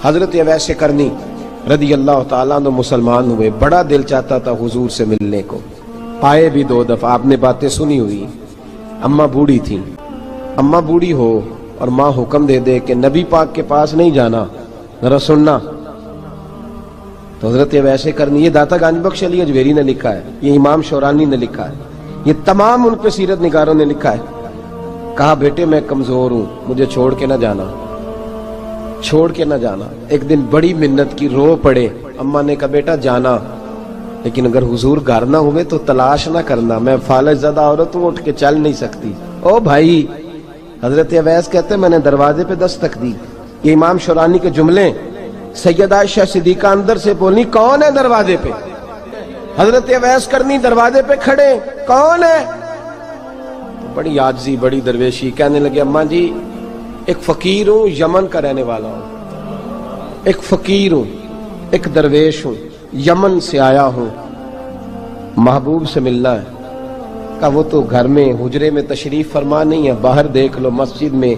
حضرت اویس کرنی رضی اللہ تعالیٰ عنہ مسلمان ہوئے، بڑا دل چاہتا تھا حضور سے ملنے کو، آئے بھی 2 دفعہ، آپ نے باتیں سنی ہوئی۔ اماں بوڑھی تھی، اماں بوڑھی ہو اور ماں حکم دے دے کہ نبی پاک کے پاس نہیں جانا، ذرا سننا، تو حضرت اویس کرنی، یہ داتا گانج بخش علی اجویری نے لکھا ہے، یہ امام شورانی نے لکھا ہے، یہ تمام ان پہ سیرت نگاروں نے لکھا ہے، کہا بیٹے میں کمزور ہوں، مجھے چھوڑ کے نہ جانا، چھوڑ کے نہ جانا۔ ایک دن بڑی منت کی، رو پڑے، اماں نے کہا بیٹا جانا، لیکن اگر حضور گھر نہ ہوئے تو تلاش نہ کرنا، میں فالج زدہ عورت ہوں، اٹھ کے چل نہیں سکتی۔ او بھائی، حضرت اویس کہتے میں نے دروازے پہ دستک دی، یہ امام شورانی کے جملے، سیدہ عائشہ صدیقہ اندر سے بولی کون ہے دروازے پہ؟ حضرت اویس کرنی دروازے پہ کھڑے، کون ہے؟ بڑی عاجزی، بڑی درویشی، کہنے لگے اماں جی ایک فقیر ہوں، یمن کا رہنے والا ہوں، ایک فقیر ہوں، ایک درویش ہوں، یمن سے آیا ہوں، محبوب سے ملنا ہے۔ کہا وہ تو گھر میں حجرے میں تشریف فرما نہیں ہے، باہر دیکھ لو، مسجد میں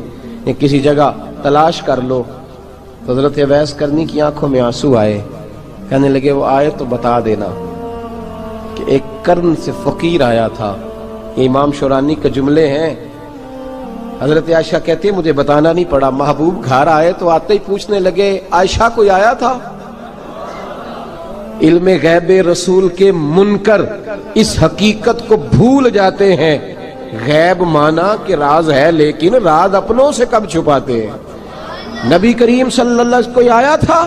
یا کسی جگہ تلاش کر لو۔ تو حضرت اویس کرنی کی آنکھوں میں آنسو آئے، کہنے لگے وہ آئے تو بتا دینا کہ ایک قرن سے فقیر آیا تھا۔ یہ امام شورانی کے جملے ہیں۔ حضرت عائشہ کہتے ہیں مجھے بتانا نہیں پڑا، محبوب گھر آئے تو آتے ہی پوچھنے لگے عائشہ کوئی آیا تھا؟ علم غیب رسول کے منکر اس حقیقت کو بھول جاتے ہیں، غیب مانا کہ راز ہے لیکن راز اپنوں سے کب چھپاتے ہیں۔ نبی کریم صلی اللہ علیہ وسلم کوئی آیا تھا؟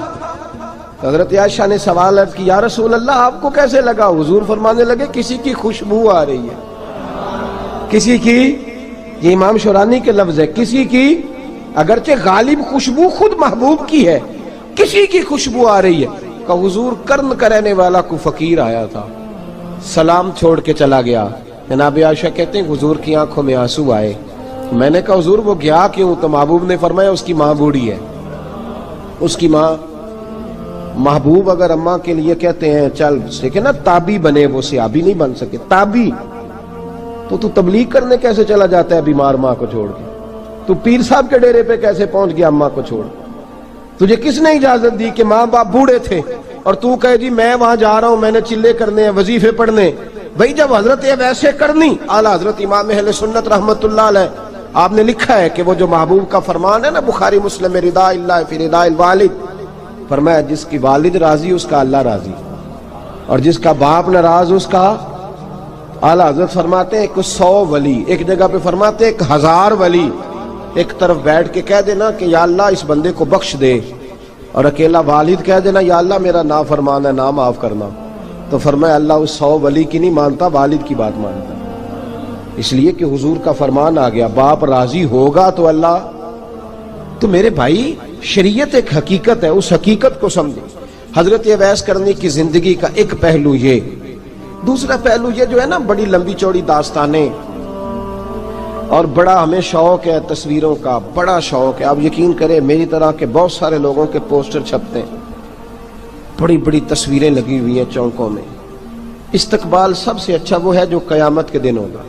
حضرت عائشہ نے سوال عرض کی یا رسول اللہ آپ کو کیسے لگا؟ حضور فرمانے لگے کسی کی خوشبو آ رہی ہے، کسی کی، یہ امام شورانی کے لفظ ہے، کسی کی، اگرچہ غالب خوشبو خود محبوب کی ہے، کسی کی خوشبو آ رہی ہے۔ کہ حضور قرن کا رہنے والا کو فقیر آیا تھا، سلام چھوڑ کے چلا گیا۔ جناب عائشہ کہتے ہیں حضور کی آنکھوں میں آنسو آئے۔ میں نے کہا حضور وہ گیا کیوں؟ تو محبوب نے فرمایا اس کی ماں بوڑھی ہے، اس کی ماں۔ محبوب اگر اماں کے لیے کہتے ہیں چل دیکھیں نا تابی بنے، وہ صحابی نہیں بن سکے، تابی، تو تبلیغ کرنے کیسے چلا جاتا ہے بیمار ماں کو چھوڑ کے؟ تو پیر صاحب کے ڈیرے پہ کیسے پہنچ گیا اماں کو چھوڑ؟ تجھے کس نے اجازت دی کہ ماں باپ بوڑھے تھے اور تو کہے جی میں وہاں جا رہا ہوں، میں نے چلے کرنے ہیں، وظیفے پڑھنے؟ بھئی جب حضرت اویس کرنی اعلیٰ حضرت امام اہل سنت رحمت اللہ علیہ، آپ نے لکھا ہے کہ وہ جو محبوب کا فرمان ہے نا بخاری مسلم، رضا اللہ فی رضا الوالد، فرمایا جس کی والد راضی اس کا اللہ راضی، اور جس کا باپ ناراض اس کا اعلیٰ حضرت فرماتے ہیں 100 ولی، ایک جگہ پہ فرماتے ہیں 1000 ولی ایک طرف بیٹھ کے کہہ دینا کہ یا اللہ اس بندے کو بخش دے، اور اکیلا والد کہہ دینا یا اللہ میرا نافرمان ہے نا معاف کرنا، تو فرمایا اللہ اس 100 ولی کی نہیں مانتا، والد کی بات مانتا، اس لیے کہ حضور کا فرمان آ گیا باپ راضی ہوگا تو اللہ۔ تو میرے بھائی شریعت ایک حقیقت ہے، اس حقیقت کو سمجھیں۔ حضرت اویس کرنی کی زندگی کا ایک پہلو یہ، دوسرا پہلو یہ جو ہے نا بڑی لمبی چوڑی داستانیں، اور بڑا ہمیں شوق ہے تصویروں کا، بڑا شوق ہے۔ آپ یقین کریں میری طرح کے بہت سارے لوگوں کے پوسٹر چھپتے ہیں، بڑی بڑی تصویریں لگی ہوئی ہیں چوکوں میں۔ استقبال سب سے اچھا وہ ہے جو قیامت کے دن ہوگا۔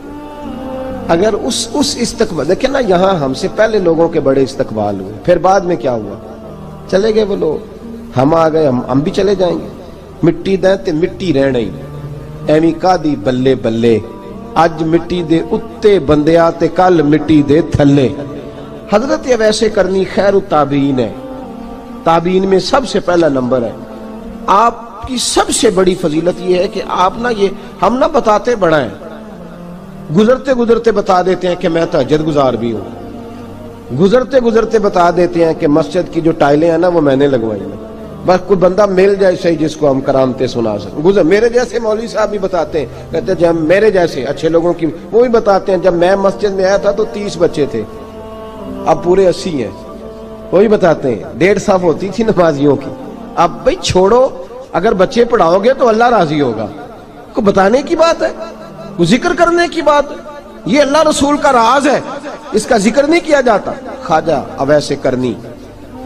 اگر اس استقبال دیکھیں نا، یہاں ہم سے پہلے لوگوں کے بڑے استقبال ہوئے، پھر بعد میں کیا ہوا؟ چلے گئے وہ لوگ، ہم آ گئے، ہم بھی چلے جائیں گے۔ مٹی دیں تے مٹی رہنا ہی، ایویں کا دی بلے بلے، اج مٹی دے اتے بندیا تے کل مٹی دے تھلے۔ حضرت اویس کرنی خیر التابعین ہے، تابعین میں سب سے پہلا نمبر ہے۔ آپ کی سب سے بڑی فضیلت یہ ہے کہ آپ نا، یہ ہم نہ بتاتے بڑا ہیں، گزرتے گزرتے بتا دیتے ہیں کہ میں تہجد گزار بھی ہوں، گزرتے گزرتے بتا دیتے ہیں کہ مسجد کی جو ٹائلیں ہیں نا وہ میں نے لگوائی ہیں، بس کوئی بندہ مل جائے صحیح جس کو ہم کرامتیں سنا سکیں۔ میرے جیسے مولوی صاحب بھی بتاتے ہیں، کہتے ہیں جب میرے جیسے اچھے لوگوں کی، وہ بھی بتاتے ہیں جب میں مسجد میں آیا تھا تو 30 بچے تھے، اب پورے 80 ہیں، وہی بتاتے ہیں 150 ہوتی تھی نمازیوں کی۔ اب بھائی چھوڑو، اگر بچے پڑھاؤ گے تو اللہ راضی ہوگا، کو بتانے کی بات ہے، وہ ذکر کرنے کی بات ہے، یہ اللہ رسول کا راز ہے، اس کا ذکر نہیں کیا جاتا۔ خواجہ اویس کرنی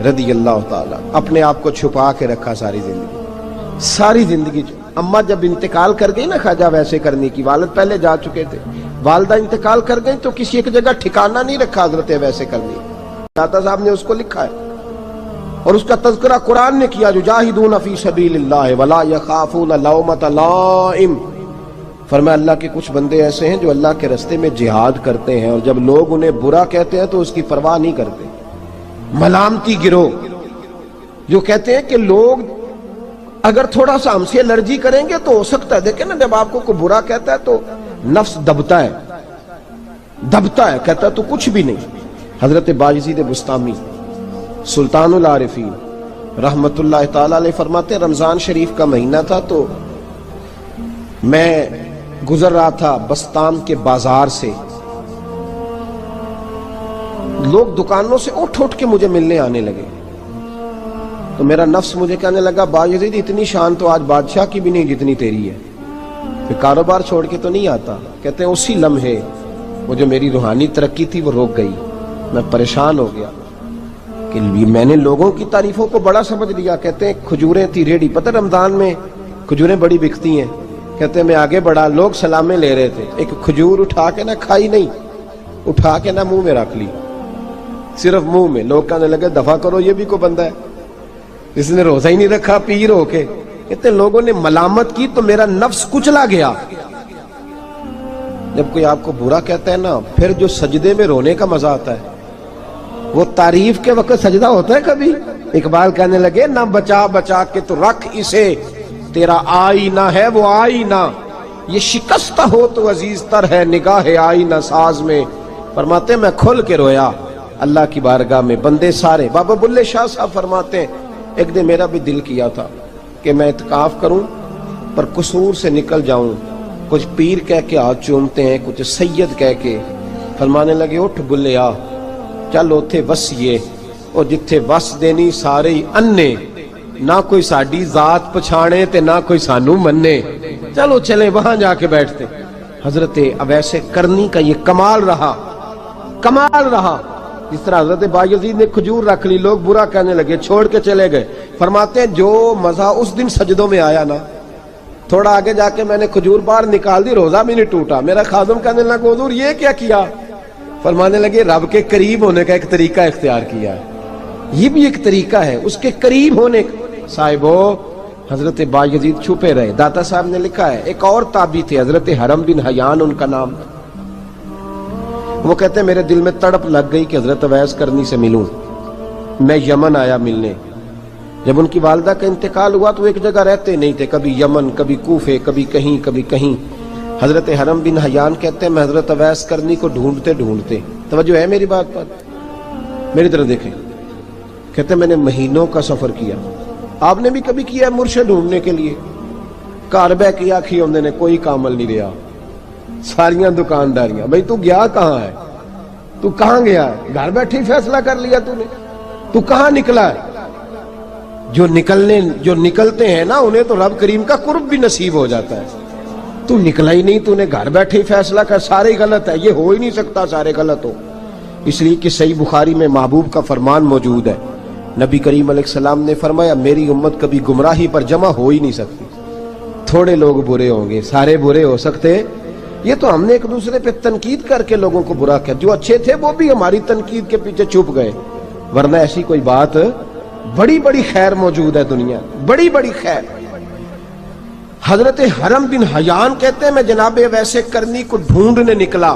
رضی اللہ تعالیٰ اپنے آپ کو چھپا کے رکھا ساری زندگی، ساری زندگی۔ اماں جب انتقال کر گئی نا خواجہ اویس کرنی کی، والد پہلے جا چکے تھے، والدہ انتقال کر گئی تو کسی ایک جگہ ٹھکانہ نہیں رکھا حضرت اویس کرنی، داتا صاحب نے اس کو لکھا ہے، اور اس کا تذکرہ قرآن نے کیا، یجاہدون فی سبیل اللہ ولا یخافون لومۃ لائم۔ فرمایا اللہ کے کچھ بندے ایسے ہیں جو اللہ کے راستے میں جہاد کرتے ہیں اور جب لوگ انہیں برا کہتے ہیں تو اس کی پرواہ نہیں کرتے۔ ملامتی گروہ جو کہتے ہیں کہ لوگ اگر تھوڑا سا ہم سے الرجی کریں گے تو ہو سکتا ہے، دیکھیں نا جب آپ کو کوئی برا کہتا ہے تو نفس دبتا ہے، کہتا ہے تو کچھ بھی نہیں۔ حضرت بایزید بسطامی سلطان العارفین رحمت اللہ تعالی علیہ فرماتے ہیں رمضان شریف کا مہینہ تھا تو میں گزر رہا تھا بستان کے بازار سے، لوگ دکانوں سے اٹھ کے مجھے ملنے آنے لگے تو میرا نفس مجھے کہنے لگا بایزید اتنی شان تو آج بادشاہ کی بھی نہیں جتنی تیری ہے، پھر کاروبار چھوڑ کے تو نہیں آتا۔ کہتے ہیں اسی لمحے وہ جو میری روحانی ترقی تھی وہ رک گئی، میں پریشان ہو گیا کہ میں نے لوگوں کی تعریفوں کو بڑا سمجھ لیا۔ کہتے ہیں کھجوریں تھی ریڈی، پتہ رمضان میں کھجوریں بڑی بکتی ہیں، کہتے ہیں میں آگے بڑھا، لوگ سلامیں لے رہے تھے، ایک کھجور اٹھا کے نہ کھائی نہیں، اٹھا کے نہ منہ میں رکھ لی، صرف منہ میں۔ لوگ کہنے لگے دفع کرو یہ بھی کوئی بندہ ہے جس نے روزہ ہی نہیں رکھا پیر ہو کے۔ کہتے ہیں لوگوں نے ملامت کی تو میرا نفس کچلا گیا۔ جب کوئی آپ کو برا کہتا ہے نا پھر جو سجدے میں رونے کا مزہ آتا ہے وہ تعریف کے وقت سجدہ ہوتا ہے کبھی؟ اقبال کہنے لگے نہ بچا بچا کے تو رکھ اسے، تیرا آئینہ ہے وہ آئینہ، یہ شکستہ ہو تو عزیز تر ہے نگاہ آئینہ ساز میں۔ فرماتے ہیں میں کھل کے رویا اللہ کی بارگاہ میں، بندے سارے۔ بابا بلے شاہ صاحب فرماتے ہیں ایک دن میرا بھی دل کیا تھا کہ میں اعتکاف کروں پر قصور سے نکل جاؤں، کچھ پیر کہہ کے ہاتھ چومتے ہیں، کچھ سید کہہ کے۔ فرمانے لگے اٹھ بلے آ چل اوتھے وسیے، اور جتھے وس دینی سارے ہی انے، نہ کوئی ساڈی ذات پچھانے تے نہ کوئی سانو مننے، چلو چلے وہاں جا کے بیٹھتے۔ حضرت اویس کرنی کا یہ کمال رہا، جس طرح حضرت بایزید نے کھجور رکھ لی، لوگ برا کہنے لگے، چھوڑ کے چلے گئے۔ فرماتے ہیں جو مزہ اس دن سجدوں میں آیا نا، تھوڑا آگے جا کے میں نے کھجور باہر نکال دی، روزہ بھی نہیں ٹوٹا۔ میرا خادم کہنے لگا حضور یہ کیا کیا؟ فرمانے لگے رب کے قریب ہونے کا ایک طریقہ اختیار کیا ہے، یہ بھی ایک طریقہ ہے اس کے قریب ہونے کا۔ صاحبو حضرت بایزید چھپے رہے۔ داتا صاحب نے لکھا ہے ایک اور تابعی تھے حضرت حرم بن حیان ان کا نام، وہ کہتے ہیں میرے دل میں تڑپ لگ گئی کہ حضرت اویس کرنی سے ملوں۔ میں یمن آیا ملنے، جب ان کی والدہ کا انتقال ہوا تو ایک جگہ رہتے نہیں تھے، کبھی یمن کبھی کوفے کبھی کہیں۔ حضرت حرم بن حیان کہتے ہیں میں حضرت اویس کرنی کو ڈھونڈتے، توجہ ہے میری بات پر، میری طرف دیکھیں، کہتے ہیں میں نے مہینوں کا سفر کیا، آپ نے بھی کبھی کیا ہے مرشد ڈھونڈنے کے لیے؟ گھر بہ کے آکھی ہوندے نے کوئی کامل نہیں رہا، ساریاں دکانداریاں، بھئی تو گیا کہاں ہے؟ تو کہاں گیا ہے؟ گھر بیٹھے ہی فیصلہ کر لیا تو نے، تو کہاں نکلا ہے؟ جو نکلتے ہیں نا انہیں تو رب کریم کا قرب بھی نصیب ہو جاتا ہے۔ تو نکلا ہی نہیں، تو نے گھر بیٹھے ہی فیصلہ کر، سارے غلط ہے، یہ ہو ہی نہیں سکتا سارے غلط ہو۔ اس لیے کہ صحیح بخاری میں محبوب کا فرمان موجود ہے، نبی کریم علیہ السلام نے فرمایا میری امت کبھی گمراہی پر جمع ہو ہی نہیں سکتی، تھوڑے لوگ برے ہوں گے، سارے برے ہو سکتے۔ یہ تو ہم نے ایک دوسرے پہ تنقید کر کے لوگوں کو برا کیا، جو اچھے تھے وہ بھی ہماری تنقید کے پیچھے چھپ گئے، ورنہ ایسی کوئی بات، بڑی خیر موجود ہے دنیا، بڑی خیر۔ حضرت حرم بن حیان کہتے ہیں میں جناب اویس کرنی کو ڈھونڈنے نکلا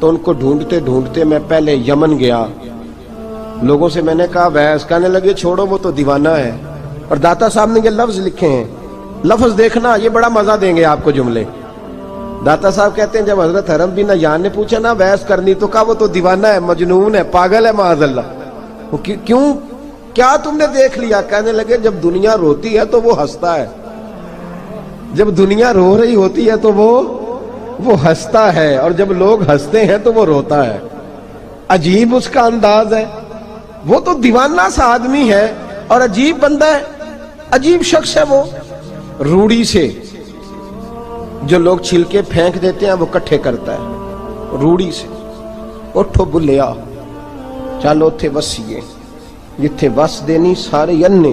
تو ان کو ڈھونڈتے میں پہلے یمن گیا، لوگوں سے میں نے کہا اویس، کہنے لگے چھوڑو وہ تو دیوانہ ہے، اور داتا صاحب نے یہ لفظ لکھے ہیں، لفظ دیکھنا یہ بڑا مزہ دیں گے آپ کو جملے۔ داتا صاحب کہتے ہیں جب حضرت حرم بن حیان نے پوچھا نا اویس کرنی، تو کہا وہ تو دیوانہ ہے، مجنون ہے، پاگل ہے معاذ اللہ۔ کیوں؟ کیا تم نے دیکھ لیا؟ کہنے لگے جب دنیا روتی ہے تو وہ ہنستا ہے، جب دنیا رو رہی ہوتی ہے تو وہ ہنستا ہے، اور جب لوگ ہنستے ہیں تو وہ روتا ہے۔ عجیب اس کا انداز ہے، وہ تو دیوانہ سا آدمی ہے اور عجیب بندہ ہے، عجیب شخص ہے وہ۔ روڑی سے جو لوگ چھلکے پھینک دیتے ہیں وہ کٹھے کرتا ہے، روڑی سے۔ اٹھو بلیا چلو اوتھے وسیے، جتھے وس دینی سارے انے،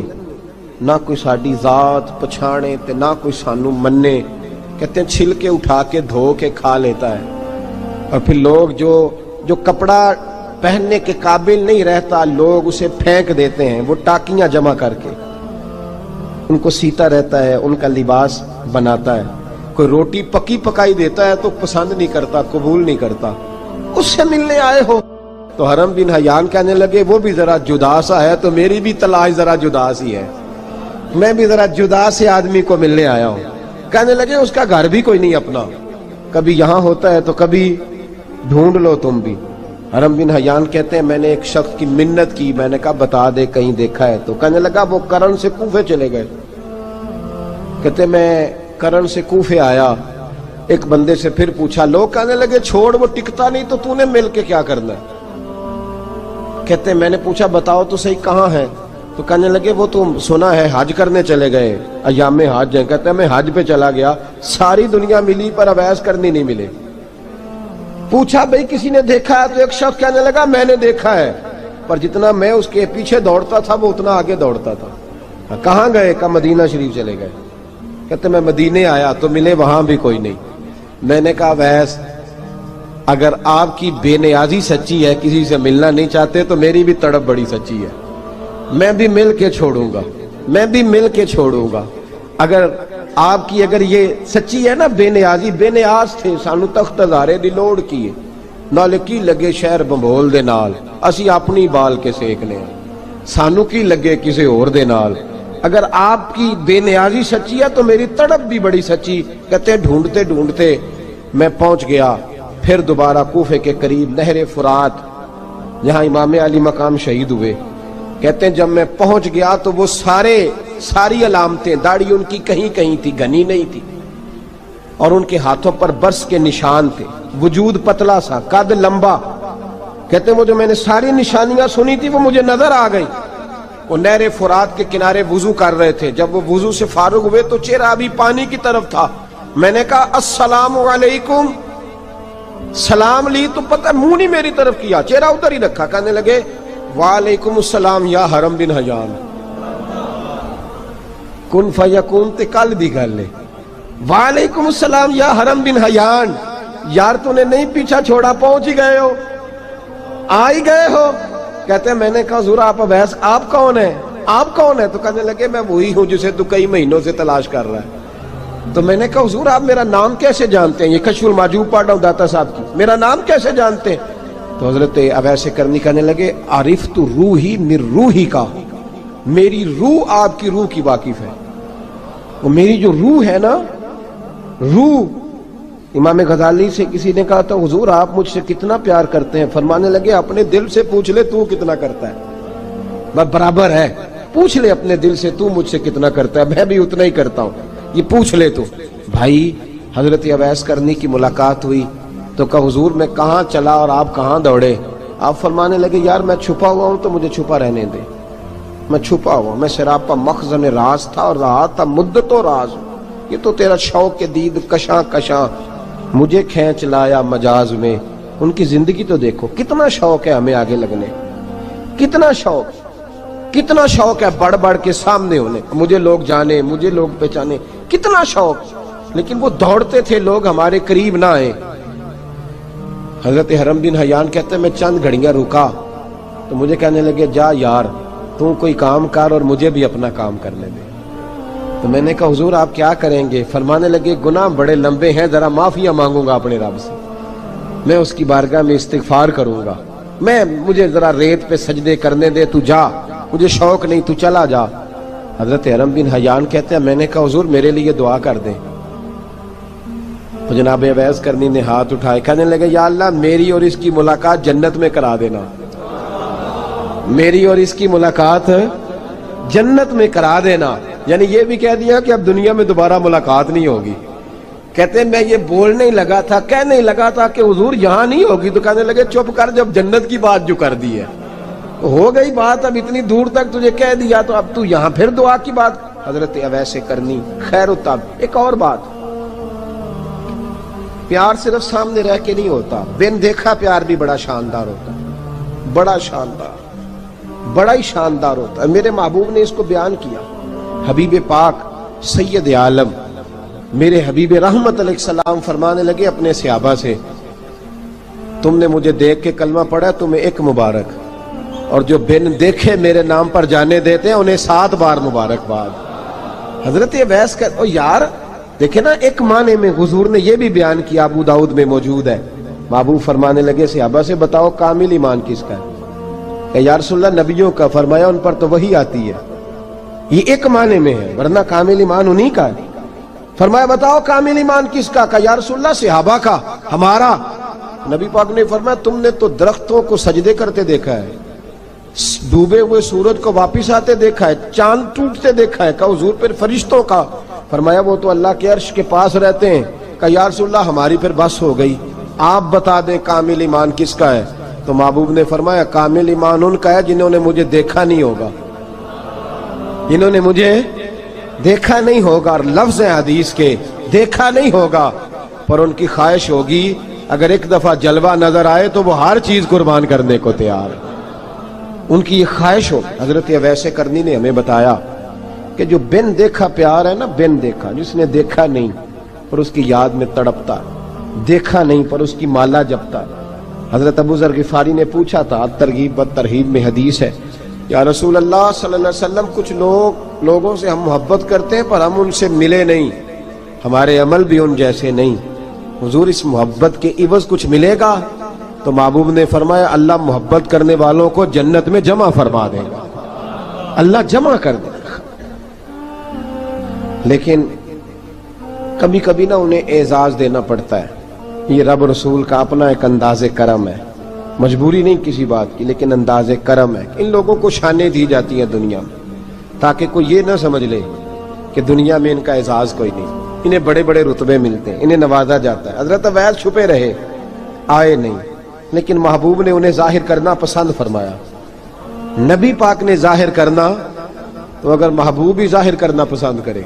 نہ کوئی ساڈی ذات پچھانے تے نہ کوئی سانو مننے۔ کہتے ہیں چھلکے اٹھا کے دھو کے کھا لیتا ہے، اور پھر لوگ جو کپڑا پہننے کے قابل نہیں رہتا، لوگ اسے پھینک دیتے ہیں، وہ ٹاکیاں جمع کر کے ان کو سیتا رہتا ہے، ان کا لباس بناتا ہے۔ کوئی روٹی پکی پکائی دیتا ہے تو پسند نہیں کرتا، قبول نہیں کرتا، اس سے ملنے آئے ہو؟ تو حرم بن حیان کہنے لگے وہ بھی ذرا جدا سا ہے تو میری بھی تلاش ذرا جدا سی ہے، میں بھی ذرا جدا سے آدمی کو ملنے آیا ہوں۔ کہنے لگے اس کا گھر بھی کوئی نہیں اپنا، کبھی یہاں ہوتا ہے تو کبھی ڈھونڈ لو تم بھی۔ حرم بن حیان کہتے ہیں میں نے ایک شخص کی منت کی، میں نے کہا بتا دے کہیں دیکھا ہے تو؟ کہنے لگا وہ کرن سے کوفے چلے گئے۔ کہتے میں کرن سے کوفے آیا، ایک بندے سے پھر پوچھا، لوگ کہنے لگے چھوڑ وہ ٹکتا نہیں تو نے مل کے کیا کرنا ہے؟ کہتے میں نے پوچھا بتاؤ تو صحیح کہاں ہے؟ تو کہنے لگے وہ تو سنا ہے حج کرنے چلے گئے، ایام حج ہیں۔ کہتے ہیں میں حج پہ چلا گیا، ساری دنیا ملی پر اویس کرنی نہیں ملے۔ پوچھا بھئی کسی نے دیکھا ہے؟ تو ایک شخص کہنے لگا میں نے دیکھا ہے، پر جتنا میں اس کے پیچھے دوڑتا تھا وہ اتنا آگے دوڑتا تھا۔ کہاں گئے؟ کہ مدینہ شریف چلے گئے۔ کہتے میں مدینے آیا تو ملے وہاں بھی کوئی نہیں۔ میں نے کہا ویس اگر آپ کی بے نیازی سچی ہے، کسی سے ملنا نہیں چاہتے، تو میری بھی تڑپ بڑی سچی ہے، میں بھی مل کے چھوڑوں گا، میں بھی مل کے چھوڑوں گا۔ اگر آپ کی اگر یہ سچی ہے نا بے نیازی، بے نیاز تھے، سانو تخت ہزارے دی لوڑ کی نال کی لگے شہر بمبول دے نال، اسی اپنی بال کے سیکنے سانو کی لگے کسی اور دے نال۔ اگر آپ کی بے نیازی سچی ہے تو میری تڑپ بھی بڑی سچی۔ کہتے ہیں ڈھونڈتے ڈھونڈتے میں پہنچ گیا، پھر دوبارہ کوفے کے قریب نہر فرات جہاں امام علی مقام شہید ہوئے۔ کہتے ہیں جب میں پہنچ گیا تو وہ ساری علامتیں، داڑھی ان کی کہیں کہیں تھی، گھنی نہیں تھی، اور ان کے ہاتھوں پر برس کے نشان تھے، وجود پتلا سا، قد لمبا۔ کہتے ہیں وہ جو میں نے ساری نشانیاں سنی تھی وہ مجھے نظر آ گئی۔ وہ نہر فرات کے کنارے وضو کر رہے تھے، جب وہ وضو سے فارغ ہوئے تو چہرہ ابھی پانی کی طرف تھا۔ میں نے کہا السلام علیکم، سلام لی تو پتہ منہ نہیں میری طرف کیا، چہرہ ادھر ہی رکھا۔ کہنے لگے وعلیکم السلام یا حرم بن حیان۔ کن فیکون تے کل دی گل ہے، وعلیکم السلام یا حرم بن حیان، یار تو نے نہیں پیچھا چھوڑا، پہنچ ہی گئے ہو، آ ہی گئے ہو۔ کہتے ہیں میں نے کہا حضور آپ اویس آپ کون ہیں؟ آپ کون ہیں؟ تو کہنے لگے میں وہی ہوں جسے تو کئی مہینوں سے تلاش کر رہا ہے۔ تو میں نے کہا حضور آپ میرا نام کیسے جانتے ہیں؟ یہ کشف المحجوب پڑھ رہا ہوں داتا صاحب کی، میرا نام کیسے جانتے ہیں؟ تو حضرت اویس کرنی کہنے لگے عرفت روحی من روحی کا، میری روح آپ کی روح کی واقف ہے، وہ میری جو روح ہے نا، روح۔ امام غزالی سے کسی نے کہا تو حضور آپ مجھ سے کتنا پیار کرتے ہیں؟ فرمانے لگے اپنے دل سے پوچھ لے تو کتنا کرتا ہے، بس برابر ہے، پوچھ لے اپنے دل سے تو مجھ سے کتنا کرتا ہے، میں بھی اتنا ہی کرتا ہوں، یہ پوچھ لے تو۔ بھائی حضرت اویس کرنی کی ملاقات ہوئی تو کہا حضور میں کہاں چلا اور آپ کہاں دوڑے؟ آپ فرمانے لگے یار میں چھپا ہوا ہوں تو مجھے چھپا رہنے دے، میں چھپا ہوا، میں سراپا مخزن راز تھا اور رہا تھا مدت و راز۔ یہ تو تیرا شوق کے دید کشاں کشاں مجھے کھینچ لایا مجاز میں۔ ان کی زندگی تو دیکھو، کتنا شوق ہے ہمیں آگے لگنے، کتنا شوق ہے بڑھ بڑھ کے سامنے ہونے، مجھے لوگ جانے، مجھے لوگ پہچانے، کتنا شوق، لیکن وہ دوڑتے تھے لوگ ہمارے قریب نہ آئے۔ حضرت حرم بن حیان کہتے ہیں میں چند گھڑیاں رکا تو مجھے کہنے لگے جا یار تو کوئی کام کر اور مجھے بھی اپنا کام کرنے دے۔ تو میں نے کہا حضور آپ کیا کریں گے؟ فرمانے لگے گناہ بڑے لمبے ہیں، ذرا معافیاں مانگوں گا اپنے رب سے، میں اس کی بارگاہ میں استغفار کروں گا، مجھے ذرا ریت پہ سجدے کرنے دے، تو جا، مجھے شوق نہیں، تو چلا جا۔ حضرت حرم بن حیان کہتے ہیں میں نے کہا حضور میرے لیے دعا کر دیں۔ تو جناب اویس کرنی نے ہاتھ اٹھائے، کہنے لگے یا اللہ میری اور اس کی ملاقات جنت میں کرا دینا، میری اور اس کی ملاقات جنت میں کرا دینا، یعنی یہ بھی کہہ دیا کہ اب دنیا میں دوبارہ ملاقات نہیں ہوگی۔ کہتے ہیں میں یہ بولنے ہی لگا تھا، کہنے ہی لگا تھا کہ حضور یہاں نہیں ہوگی، تو کہنے لگے چپ کر، جب جنت کی بات جو کر دی ہے ہو گئی بات، اب اتنی دور تک تجھے کہہ دیا تو اب تو یہاں پھر دعا کی بات۔ حضرت اویس کرنی خیر التاب۔ ایک اور بات، پیار صرف سامنے رہ کے نہیں ہوتا، بن دیکھا پیار بھی بڑا شاندار ہوتا، بڑا شاندار، بڑا ہی شاندار ہوتا ہے۔ میرے محبوب نے اس کو بیان کیا، حبیب پاک سید عالم میرے حبیب رحمت علیہ السلام فرمانے لگے اپنے صحابہ سے تم نے مجھے دیکھ کے کلمہ پڑھا، تمہیں ایک مبارک، اور جو بن دیکھے میرے نام پر جانے دیتے ہیں انہیں 7 بار مبارکباد۔ حضرت اویس کا یار دیکھیں نا، ایک معنی میں حضور نے یہ بھی بیان کیا، ابو داؤد میں موجود ہے۔ محبوب فرمانے لگے صحابہ سے بتاؤ کامل ایمان کس کا ہے؟ کہ یا رسول اللہ نبیوں کا۔ فرمایا ان پر تو وہی آتی ہے، یہ ایک معنی میں ہے، ورنہ کامل ایمان انہی کا ہے۔ فرمایا بتاؤ کامل ایمان کس کا؟ کہ یا رسول اللہ صحابہ کا، ہمارا۔ نبی پاک نے فرمایا تم نے تو درختوں کو سجدے کرتے دیکھا ہے، ڈوبے ہوئے سورج کو واپس آتے دیکھا ہے، چاند ٹوٹتے دیکھا ہے۔ کہا حضور پھر فرشتوں کا؟ فرمایا وہ تو اللہ کے عرش کے پاس رہتے ہیں۔ کہا یا رسول اللہ ہماری پھر بس ہو گئی، آپ بتا دیں کامل ایمان کس کا ہے؟ تو محبوب نے فرمایا کامل ایمان ان کا ہے جنہوں نے مجھے دیکھا نہیں ہوگا، جنہوں نے مجھے دیکھا نہیں ہوگا، اور لفظ ہیں حدیث کے، دیکھا نہیں ہوگا پر ان کی خواہش ہوگی اگر ایک دفعہ جلوہ نظر آئے تو وہ ہر چیز قربان کرنے کو تیار ہے، ان کی یہ خواہش ہو۔ حضرت اویس کرنی نے ہمیں بتایا کہ جو بن دیکھا پیار ہے نا، بن دیکھا، جس نے دیکھا نہیں پر اس کی یاد میں تڑپتا، دیکھا نہیں پر اس کی مالا جپتا۔ حضرت ابو ذر غفاری نے پوچھا تھا، ترغیب و ترہیب میں حدیث ہے، یا رسول اللہ صلی اللہ علیہ وسلم کچھ لوگوں سے ہم محبت کرتے ہیں پر ہم ان سے ملے نہیں، ہمارے عمل بھی ان جیسے نہیں، حضور اس محبت کے عوض کچھ ملے گا؟ تو محبوب نے فرمایا اللہ محبت کرنے والوں کو جنت میں جمع فرما دے گا، اللہ جمع کر دے گا۔ لیکن کبھی کبھی نا انہیں اعزاز دینا پڑتا ہے، یہ رب رسول کا اپنا ایک انداز کرم ہے، مجبوری نہیں کسی بات کی، لیکن انداز کرم ہے۔ ان لوگوں کو شانیں دی جاتی ہیں دنیا میں تاکہ کوئی یہ نہ سمجھ لے کہ دنیا میں ان کا اعزاز کوئی نہیں، انہیں بڑے بڑے رتبے ملتے ہیں، انہیں نوازا جاتا ہے۔ حضرت اویس چھپے رہے، آئے نہیں، لیکن محبوب نے انہیں ظاہر کرنا پسند فرمایا۔ نبی پاک نے ظاہر کرنا تو اگر محبوب ہی ظاہر کرنا پسند کرے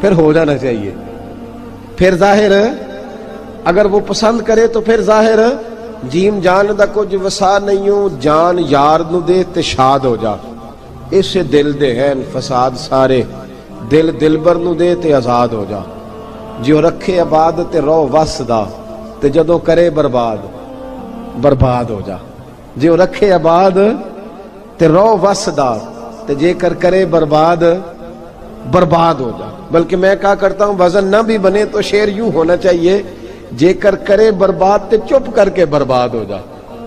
پھر ہو جانا چاہیے، پھر ظاہر اگر وہ پسند کرے تو پھر ظاہر جیم جان دا کچھ وسا نہیں ہوں، جان یار نو دے تے شاد ہو جا، اس سے دل دے ہیں فساد سارے، دل دلبر نو دے تے آزاد ہو جا، جو رکھے آباد تے رو وس دا تے جدوں کرے برباد برباد ہو جا، جو رکھے آباد تے رو وس دا تے جے کر کرے برباد برباد ہو جا۔ بلکہ میں کہا کرتا ہوں وزن نہ بھی بنے تو شعر یوں ہونا چاہیے، جے کر کرے برباد تے چپ کر کے برباد ہو جا،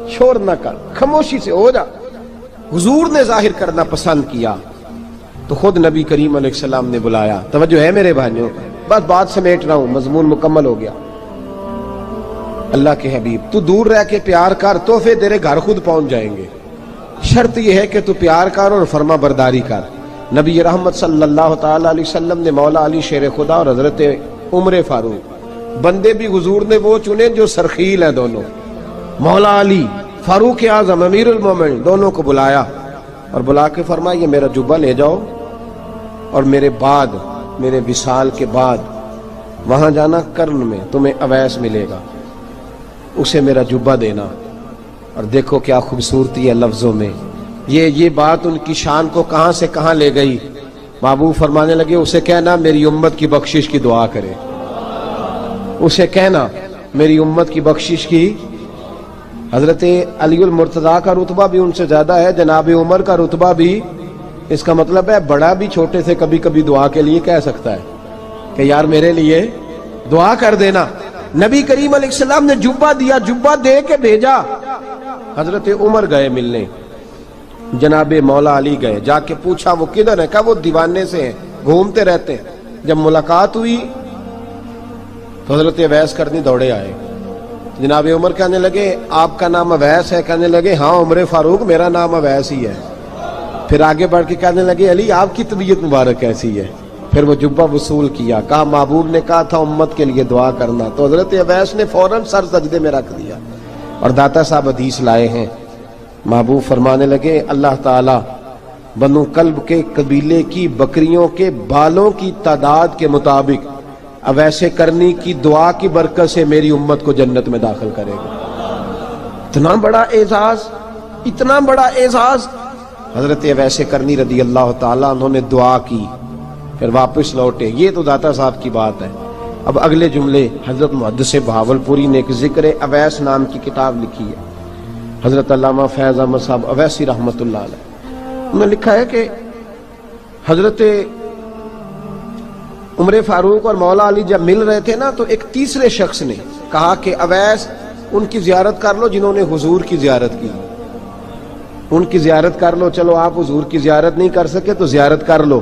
شور نہ کر، خاموشی سے ہو جا۔ حضور نے ظاہر کرنا پسند کیا تو خود نبی کریم علیہ السلام نے بلایا۔ توجہ ہے میرے بھائیوں، بس بات سمیٹ رہا ہوں، مضمون مکمل ہو گیا۔ اللہ کے حبیب تو دور رہ کے پیار کر، تحفے تیرے گھر خود پہنچ جائیں گے، شرط یہ ہے کہ تو پیار کر اور فرما برداری کر۔ نبی رحمت صلی اللہ تعالی علیہ وسلم نے مولا علی شیر خدا اور حضرت عمر فاروق، بندے بھی حضور نے وہ چنے جو سرخیل ہیں دونوں، مولا علی فاروق اعظم امیر المومنین، دونوں کو بلایا اور بلا کے فرمایا یہ میرا جبہ لے جاؤ اور میرے بعد، میرے وصال کے بعد وہاں جانا کرن میں تمہیں اویس ملے گا، اسے میرا جبہ دینا۔ اور دیکھو کیا خوبصورتی ہے لفظوں میں، یہ بات ان کی شان کو کہاں سے کہاں لے گئی۔ محبوب فرمانے لگے اسے کہنا میری امت کی بخشش کی دعا کرے، اسے کہنا میری امت کی بخشش کی۔ حضرت علی المرتضیٰ کا رتبہ بھی ان سے زیادہ ہے، جناب عمر کا رتبہ بھی، اس کا مطلب ہے بڑا بھی چھوٹے سے کبھی کبھی دعا کے لیے کہہ سکتا ہے کہ یار میرے لیے دعا کر دینا۔ نبی کریم علیہ السلام نے جبہ دیا، جبہ دے کے بھیجا۔ حضرت عمر گئے ملنے، جناب مولا علی گئے، جا کے پوچھا وہ کدھر ہے؟ کہا وہ دیوانے سے ہیں، گھومتے رہتے ہیں۔ جب ملاقات ہوئی تو حضرت اویس کرنی دوڑے آئے، جناب عمر کہنے لگے آپ کا نام اویس ہے؟ کہنے لگے ہاں عمر فاروق میرا نام اویس ہی ہے۔ پھر آگے بڑھ کے کہنے لگے علی آپ کی طبیعت مبارک کیسی ہے؟ پھر وہ جبہ وصول کیا، کہا محبوب نے کہا تھا امت کے لیے دعا کرنا، تو حضرت اویس نے فوراً سر سجدے میں رکھ دیا۔ اور داتا صاحب حدیث لائے ہیں، محبوب فرمانے لگے اللہ تعالی بنو کلب کے قبیلے کی بکریوں کے بالوں کی تعداد کے مطابق اویس کرنی کی دعا کی برکت سے میری امت کو جنت میں داخل کرے گا۔ اتنا بڑا اعزاز، اتنا بڑا اعزاز۔ حضرت اویس کرنی رضی اللہ تعالیٰ انہوں نے دعا کی، پھر واپس لوٹے۔ یہ تو داتا صاحب کی بات ہے، اب اگلے جملے حضرت محدث بہاولپوری نے ایک ذکر اویس نام کی کتاب لکھی ہے، حضرت علامہ فیض احمد صاحب اویسی رحمۃ اللہ علیہ، انہوں نے لکھا ہے کہ حضرت عمر فاروق اور مولا علی جب مل رہے تھے نا تو ایک تیسرے شخص نے کہا کہ اویس ان کی زیارت کر لو جنہوں نے حضور کی زیارت کی، ان کی زیارت کر لو، چلو آپ حضور کی زیارت نہیں کر سکے تو زیارت کر لو۔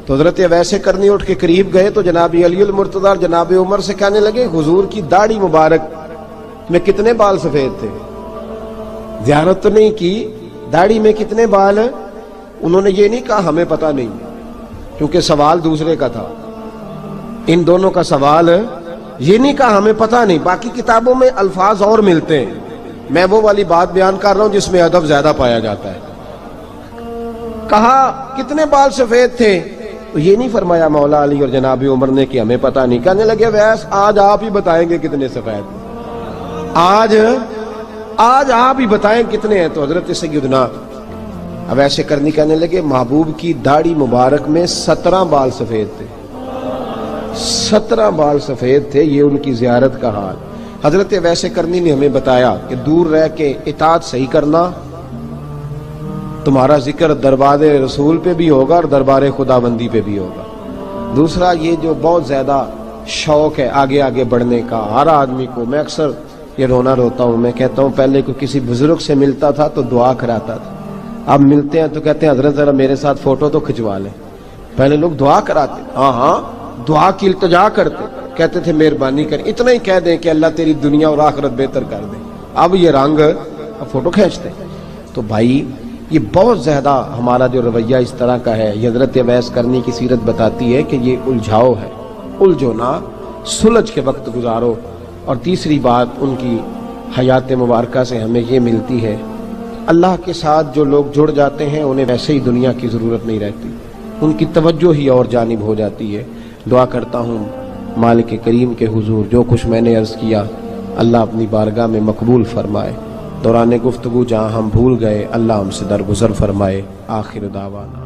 تو حضرت اویس کرنی اٹھ کے قریب گئے تو جناب علی المرتضیٰ اور جناب عمر سے کہنے لگے حضور کی داڑھی مبارک میں کتنے بال سفید تھے؟ زیارت تو نہیں کی، داڑھی میں کتنے بال؟ انہوں نے یہ نہیں کہا ہمیں پتہ نہیں، کیونکہ سوال دوسرے کا تھا، ان دونوں کا سوال یہ نہیں کہا ہمیں پتہ نہیں۔ باقی کتابوں میں الفاظ اور ملتے ہیں، میں وہ والی بات بیان کر رہا ہوں جس میں ادب زیادہ پایا جاتا ہے۔ کہا کتنے بال سفید تھے؟ تو یہ نہیں فرمایا مولا علی اور جناب عمر نے کہ ہمیں پتہ نہیں، کہنے لگے ویس آج آپ ہی بتائیں گے کتنے سفید، آج آپ ہی بتائیں کتنے ہیں۔ تو حضرت سیدنا اویس کرنی کہنے لگے محبوب کی داڑھی مبارک میں 17 بال سفید تھے، 17 بال سفید تھے، یہ ان کی زیارت کا حال۔ حضرت اویس کرنی نے ہمیں بتایا کہ دور رہ کے اطاعت صحیح کرنا، تمہارا ذکر دربار رسول پہ بھی ہوگا اور دربار خداوندی پہ بھی ہوگا۔ دوسرا یہ جو بہت زیادہ شوق ہے آگے آگے بڑھنے کا ہر آدمی کو، میں اکثر یہ رونا روتا ہوں، میں کہتا ہوں پہلے کوئی کسی بزرگ سے ملتا تھا تو دعا کراتا تھا، اب ملتے ہیں تو کہتے ہیں حضرت ذرا میرے ساتھ فوٹو تو کھنچوا لیں۔ پہلے لوگ دعا کراتے، ہاں دعا کی التجا کرتے، کہتے تھے مہربانی کر، اتنا ہی کہہ دیں کہ اللہ تیری دنیا اور آخرت بہتر کر دے، اب یہ رنگ اب فوٹو کھینچتے۔ تو بھائی یہ بہت زیادہ ہمارا جو رویہ اس طرح کا ہے، یہ حضرت اویس کرنی کی سیرت بتاتی ہے کہ یہ الجھاؤ ہے، الجھو نہ، سلجھ کے وقت گزارو۔ اور تیسری بات ان کی حیات مبارکہ سے ہمیں یہ ملتی ہے، اللہ کے ساتھ جو لوگ جڑ جاتے ہیں انہیں ویسے ہی دنیا کی ضرورت نہیں رہتی، ان کی توجہ ہی اور جانب ہو جاتی ہے۔ دعا کرتا ہوں مالک کریم کے حضور جو کچھ میں نے عرض کیا اللہ اپنی بارگاہ میں مقبول فرمائے، دوران گفتگو جہاں ہم بھول گئے اللہ ہم سے درگزر فرمائے۔ آخر دعوانا